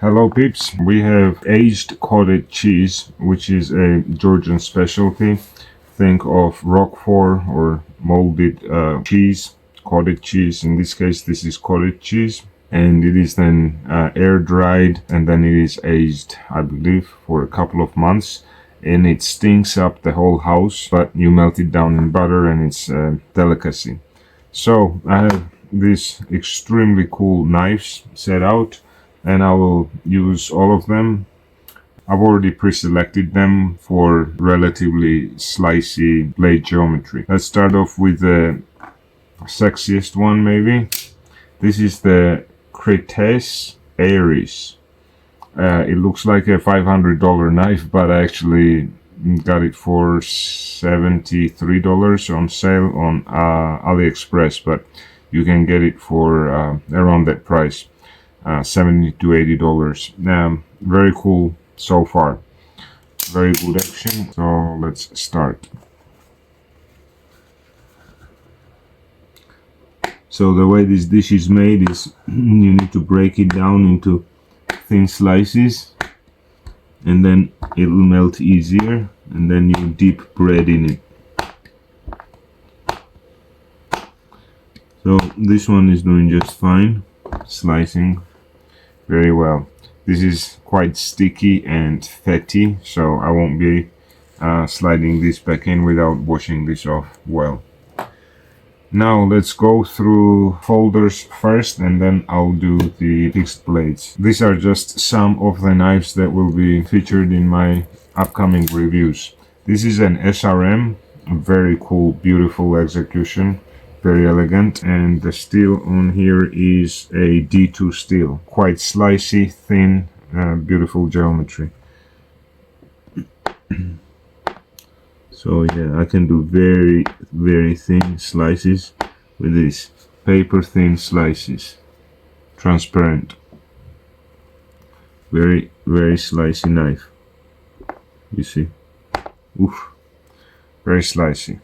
Hello peeps, we have aged cottage cheese, which is a Georgian specialty. Think of Roquefort or molded cheese, cottage cheese. In this case, this is cottage cheese. And it is then air dried, and then it is aged, I believe, for a couple of months. And it stinks up the whole house, but you melt it down in butter and it's a delicacy. So I have these extremely cool knives set out, and I will use all of them. I've already pre-selected them for relatively slicey blade geometry. Let's start off with the sexiest one, maybe. This is the Cretace Aries. It looks like a $500 knife, but I actually got it for $73 on sale on AliExpress, but you can get it for around that price. $70 to $80. Very cool so far. Very good action. So let's start. So the way this dish is made is you need to break it down into thin slices, and then it will melt easier, and then you dip bread in it. So this one is doing just fine, slicing very well. This is quite sticky and fatty, so I won't be sliding this back in without washing this off well. Now let's go through folders first, and then I'll do the fixed blades. These are just some of the knives that will be featured in my upcoming reviews. This is an SRM, very cool, beautiful execution. Very elegant, and the steel on here is a D2 steel, quite slicey, thin, beautiful geometry. So yeah, I can do very, very thin slices with these paper thin slices, transparent, very, very slicey knife. You see, oof, very slicey.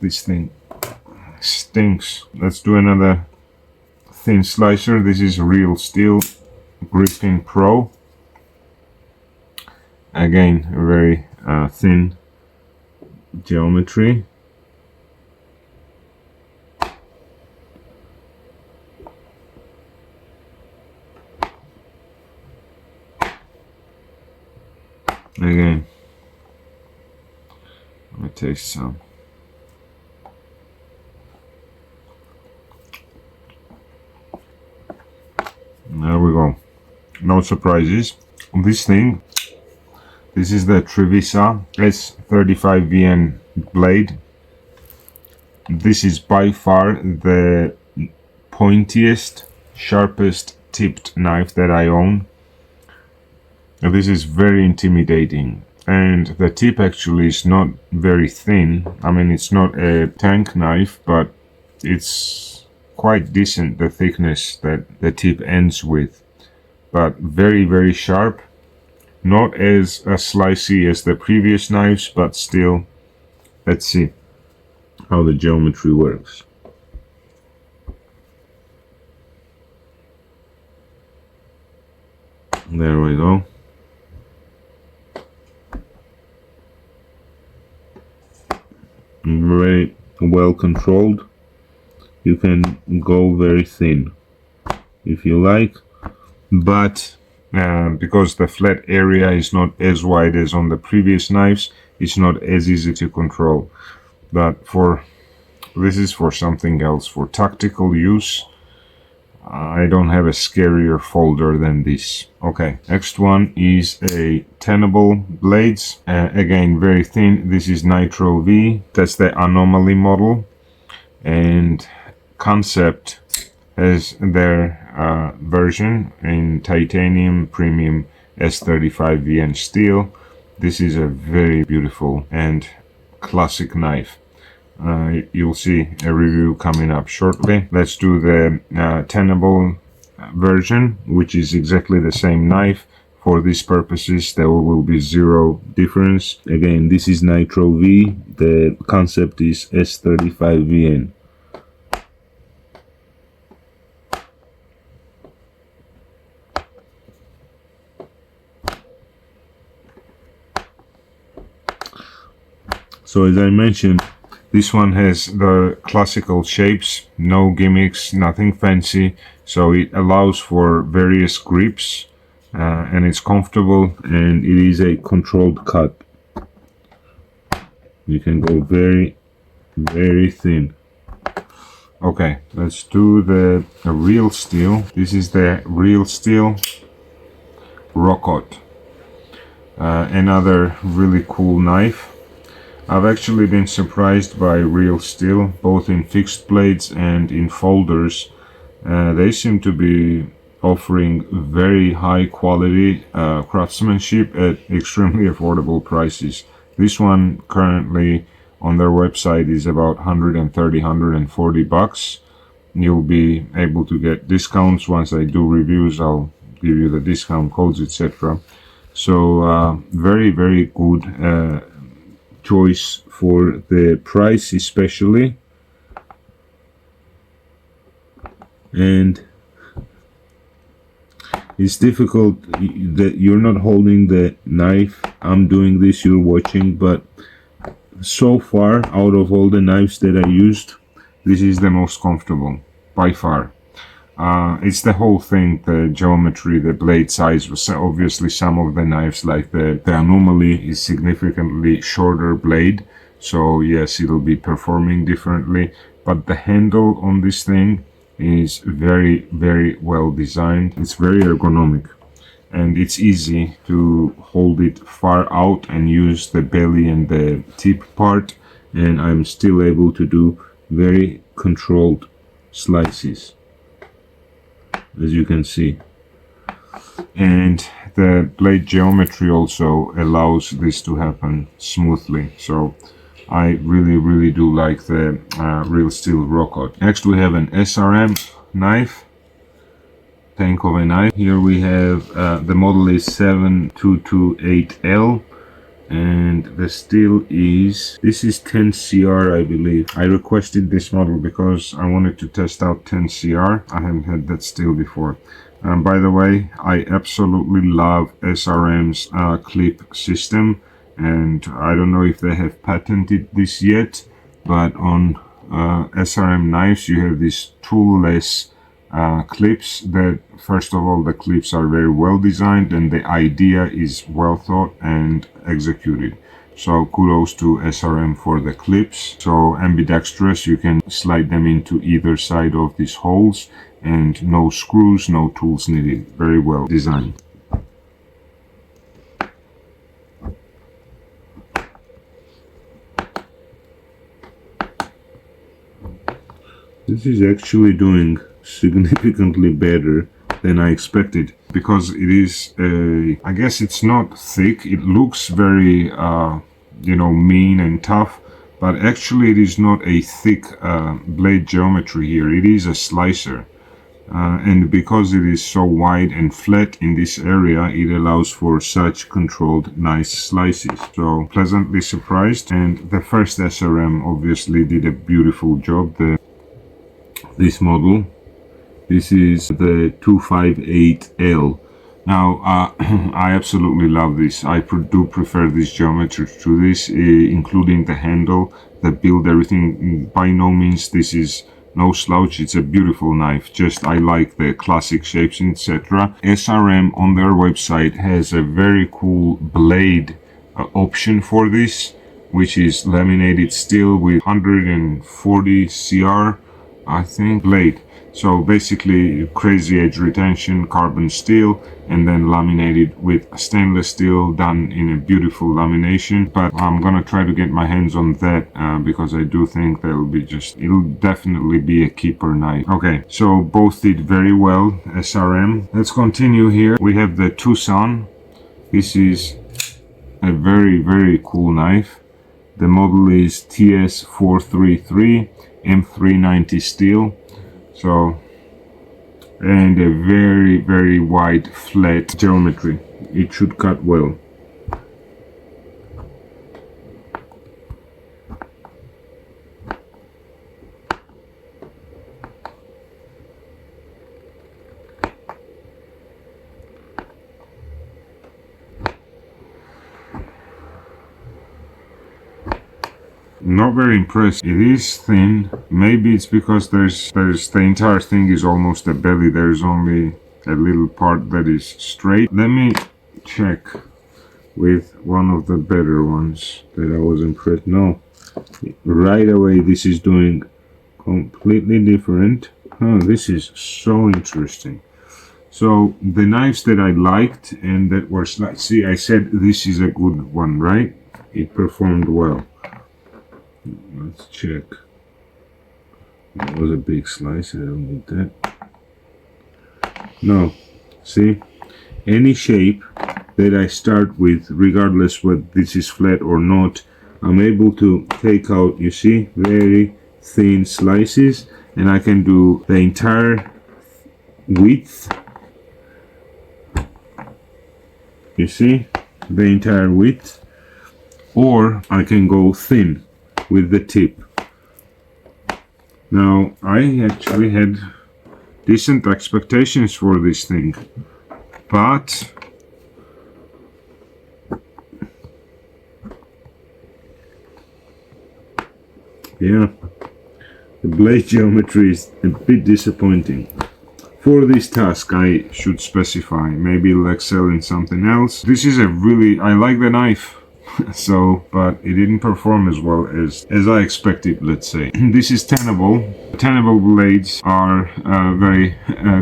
This thing stinks. Let's do another thin slicer. This is real steel, Griffin Pro. Again, a very thin geometry. Again, let me taste some. There we go. No surprises. This thing, this is the Trivisa S35VN blade. This is by far the pointiest, sharpest tipped knife that I own. And this is very intimidating. And the tip actually is not very thin. I mean, it's not a tank knife, but it's quite decent, the thickness that the tip ends with, but very, very sharp. Not as slicey as the previous knives, but still. Let's see how the geometry works. There we go. Very well controlled. You can go very thin if you like, but because the flat area is not as wide as on the previous knives, it's not as easy to control. But this is for something else, for tactical use. I don't have a scarier folder than this. Okay, next one is a Tenable blades. Again, very thin. This is nitro-v. That's the anomaly model. And Kansept has their version in titanium premium S35VN steel. This is a very beautiful and classic knife. You'll see a review coming up shortly. Let's do the Tenable version, which is exactly the same knife. For these purposes, there will be zero difference. Again, this is nitro-v. The Kansept is S35VN. So as I mentioned, this one has the classical shapes, no gimmicks, nothing fancy. So it allows for various grips, and it's comfortable, and it is a controlled cut. You can go very, very thin. Okay, let's do the real steel. This is the real steel Rockot. Another really cool knife. I've actually been surprised by real steel, both in fixed blades and in folders. They seem to be offering very high quality craftsmanship at extremely affordable prices. This one currently on their website is about 130, 140 bucks. You'll be able to get discounts. Once I do reviews, I'll give you the discount codes, etc. So very, very good choice for the price especially. And it's difficult that you're not holding the knife. I'm doing this, you're watching, but so far out of all the knives that I used, this is the most comfortable by far. It's the whole thing, the geometry, the blade size. Obviously some of the knives, like the anomaly, is significantly shorter blade, so yes, it'll be performing differently, but the handle on this thing is very, very well designed. It's very ergonomic, and it's easy to hold it far out and use the belly and the tip part, and I'm still able to do very controlled slices, as you can see. And the blade geometry also allows this to happen smoothly, so I really, really do like the real steel Rockot. Next we have an SRM knife, tank of a knife. Here we have the model is 7228L, and the steel is, this is 10CR, I believe. I requested this model because I wanted to test out 10CR. I haven't had that steel before. By the way, I absolutely love SRM's clip system, and I don't know if they have patented this yet, but on SRM knives you have these toolless clips that, first of all, the clips are very well designed and the idea is well thought and executed. So kudos to SRM for the clips. So ambidextrous, you can slide them into either side of these holes, and no screws, no tools needed. Very well designed. This is actually doing significantly better than I expected, because it is I guess it's not thick. It looks very you know, mean and tough, but actually it is not a thick blade geometry here. It is a slicer, and because it is so wide and flat in this area, it allows for such controlled nice slices. So pleasantly surprised. And the first SRM obviously did a beautiful job. This model, this is the 258L. Now I absolutely love this. I do prefer this geometry to this, including the handle, the build, everything. By no means this is no slouch. It's a beautiful knife. Just I like the classic shapes, etc. SRM on their website has a very cool blade option for this, which is laminated steel with 140 CR, I think, blade. So basically crazy edge retention, carbon steel, and then laminated with stainless steel, done in a beautiful lamination. But I'm gonna try to get my hands on that because I do think that'll be it'll definitely be a keeper knife. Okay, so both did very well, SRM. Let's continue here. We have the TwoSun. This is a very, very cool knife. The model is TS433 M390 steel. So, and a very, very wide flat geometry. It should cut well. not very impressed. It is thin. Maybe it's because there's the entire thing is almost a belly. There's only a little part that is straight. Let me check with one of the better ones that I was impressed. No, right away this is doing completely different. Oh, this is so interesting. So the knives that I liked and that were see, I said this is a good one, right? It performed well. Let's check. That was a big slice. I don't need that. No, see, any shape that I start with, regardless whether this is flat or not, I'm able to take out, you see, very thin slices, and I can do the entire width. You see, the entire width, or I can go thin with the tip. Now, I actually had decent expectations for this thing, but yeah, the blade geometry is a bit disappointing. For this task, I should specify, maybe it'll excel in something else. This is a really, I like the knife, so, but it didn't perform as well as I expected, let's say. This is Tenable. Tenable blades are very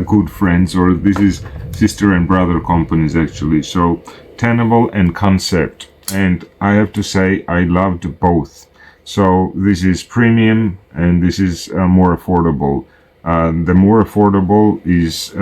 good friends, or this is sister and brother companies actually. So, Tenable and Kansept. And I have to say, I loved both. So, this is premium and this is more affordable. The more affordable is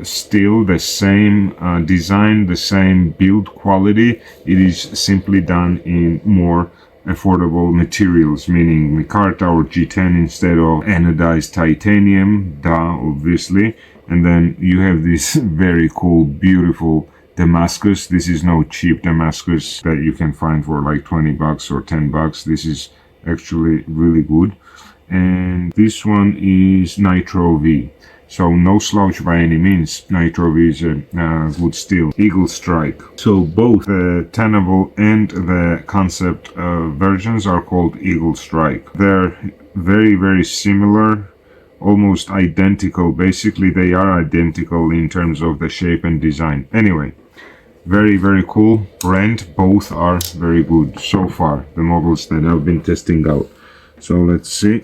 still the same design, the same build quality. It is simply done in more affordable materials, meaning micarta or G10 instead of anodized titanium, obviously. And then you have this very cool, beautiful Damascus. This is no cheap Damascus that you can find for like 20 bucks or 10 bucks. This is actually really good. And this one is nitro-v, so no slouch by any means. Nitro-v is a good steel. Eagle Strike. So both the Tenable and the Kansept versions are called Eagle Strike. They're very, very similar, almost identical. Basically, they are identical in terms of the shape and design. Anyway, very, very cool brand. Both are very good so far, the models that I've been testing out. So let's see.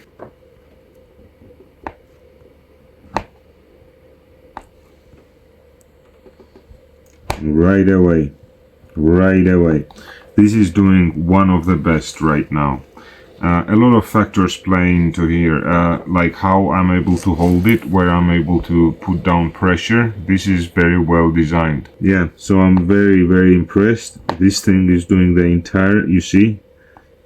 Right away. This is doing one of the best right now. A lot of factors play into here, like how I'm able to hold it, where I'm able to put down pressure. This is very well designed. Yeah, so I'm very, very impressed. This thing is doing the entire, you see,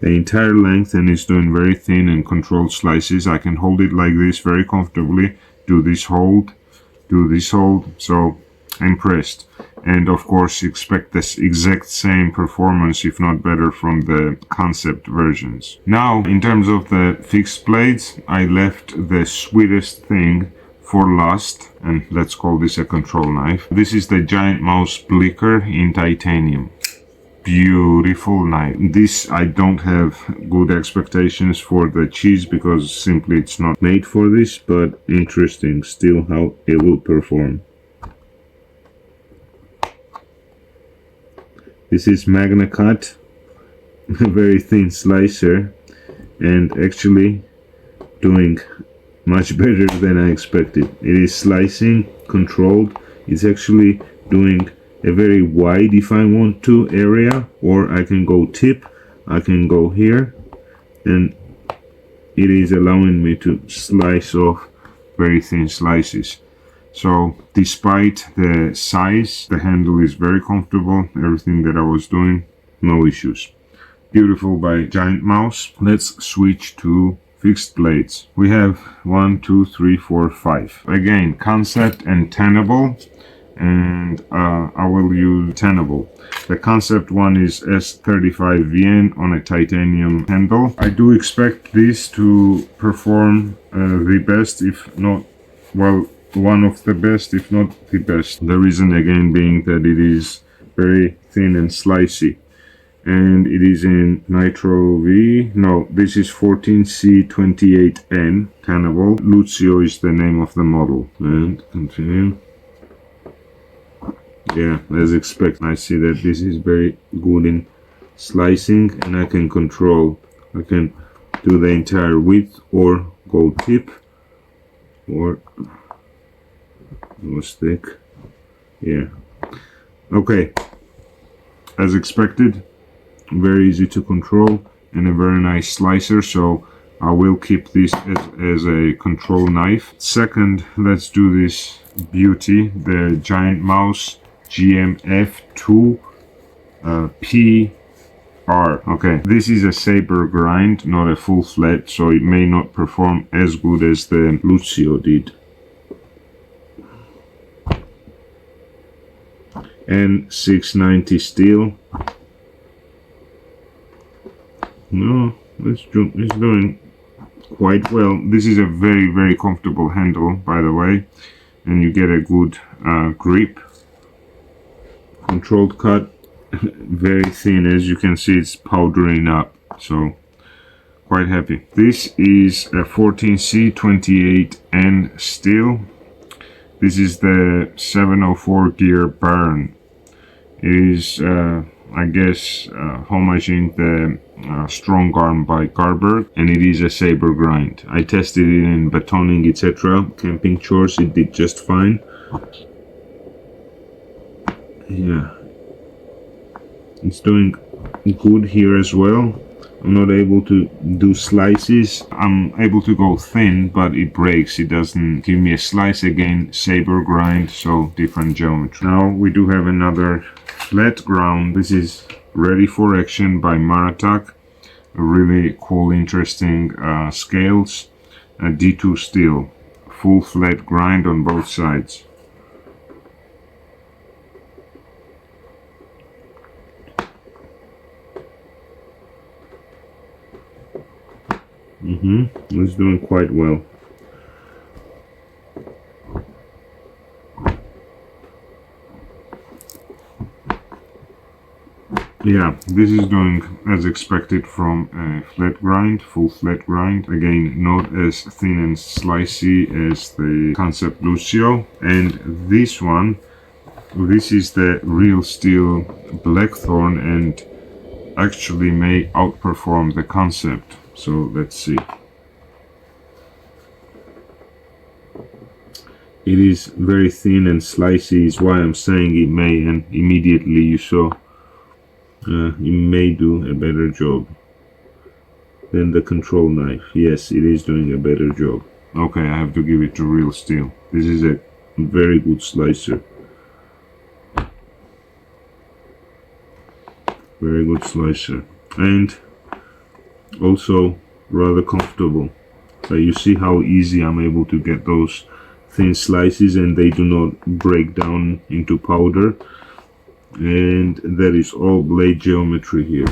the entire length, and it's doing very thin and controlled slices. I can hold it like this very comfortably, do this hold, so impressed. And of course expect this exact same performance, if not better, from the Kansept versions. Now, in terms of the fixed blades, I left the sweetest thing for last, and let's call this a control knife. This is the GiantMouse Blicker in titanium. Beautiful knife. This, I don't have good expectations for the cheese because simply it's not made for this, but interesting still how it will perform. This is Magna Cut, a very thin slicer, and actually doing much better than I expected. It is slicing, controlled. It's actually doing a very wide, if I want to, area, or I can go tip, I can go here, and it is allowing me to slice off very thin slices. So despite the size, the handle is very comfortable. Everything that I was doing, no issues. Beautiful by GiantMouse. Let's switch to fixed blades. We have 1, 2, 3, 4, 5. Again, Kansept and Tenable, and I will use Tenable. The Kansept one is S35VN on a titanium handle. I do expect this to perform the best, if not, well, one of the best, if not the best. The reason again being that it is very thin and slicey. and it is in nitro-v. No, this is 14C28N Tenable. Lucio is the name of the model. And continue. Yeah, as expected. I see that this is very good in slicing, and I can control. I can do the entire width or go tip or go stick. Yeah. Okay. As expected, very easy to control and a very nice slicer, so I will keep this as a control knife. Second, let's do this beauty, the GiantMouse GMF2 PR. Okay, this is a saber grind, not a full flat, so it may not perform as good as the Lucio did. And 690 steel. No, it's doing quite well. This is a very comfortable handle, by the way, and you get a good grip. Controlled cut, very thin, as you can see. It's powdering up, so quite happy. This is a 14C28N steel. This is the 704 gear Baron. It is I guess homaging the strong arm by Garber, and it is a saber grind. I tested it in batoning, etc., camping chores. It did just fine. Yeah, it's doing good here as well. I'm not able to do slices. I'm able to go thin, but it breaks. It doesn't give me a slice. Again, saber grind, so different geometry. Now we do have another flat ground. This is Ready for Action by Maratac. A really cool, interesting scales. D2 steel, full flat grind on both sides. It's doing quite well. Yeah, this is doing as expected from a flat grind, full flat grind. Again, not as thin and slicey as the Kansept Lucio. And this one, this is the real steel Blackthorn, and actually may outperform the Kansept. So let's see. It is very thin and slicey, is why I'm saying it may, and immediately you saw it may do a better job than the control knife. Yes, it is doing a better job. Okay, I have to give it to real steel. This is a very good slicer. Very good slicer. And also rather comfortable. So you see how easy I'm able to get those thin slices, and they do not break down into powder. And that is all blade geometry here.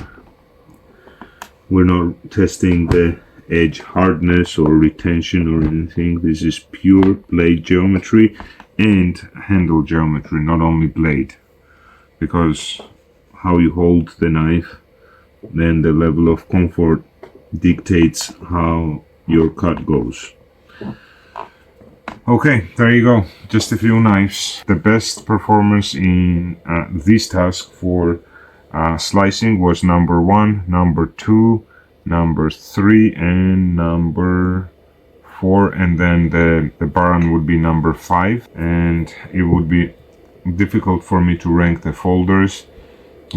We're not testing the edge hardness or retention or anything. This is pure blade geometry and handle geometry, not only blade, because how you hold the knife, then the level of comfort dictates how your cut goes. Okay, there you go. Just a few knives. The best performance in this task for slicing was number 1, number 2, number 3, and number 4, and then the Baron would be number 5. And it would be difficult for me to rank the folders.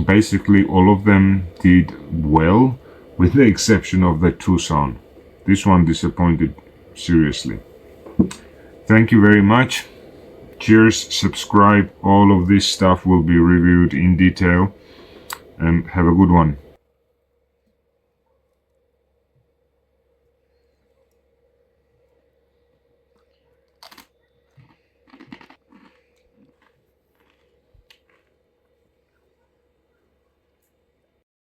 Basically, all of them did well, with the exception of the TwoSun. This one disappointed seriously. Thank you very much. Cheers, subscribe. All of this stuff will be reviewed in detail. And have a good one.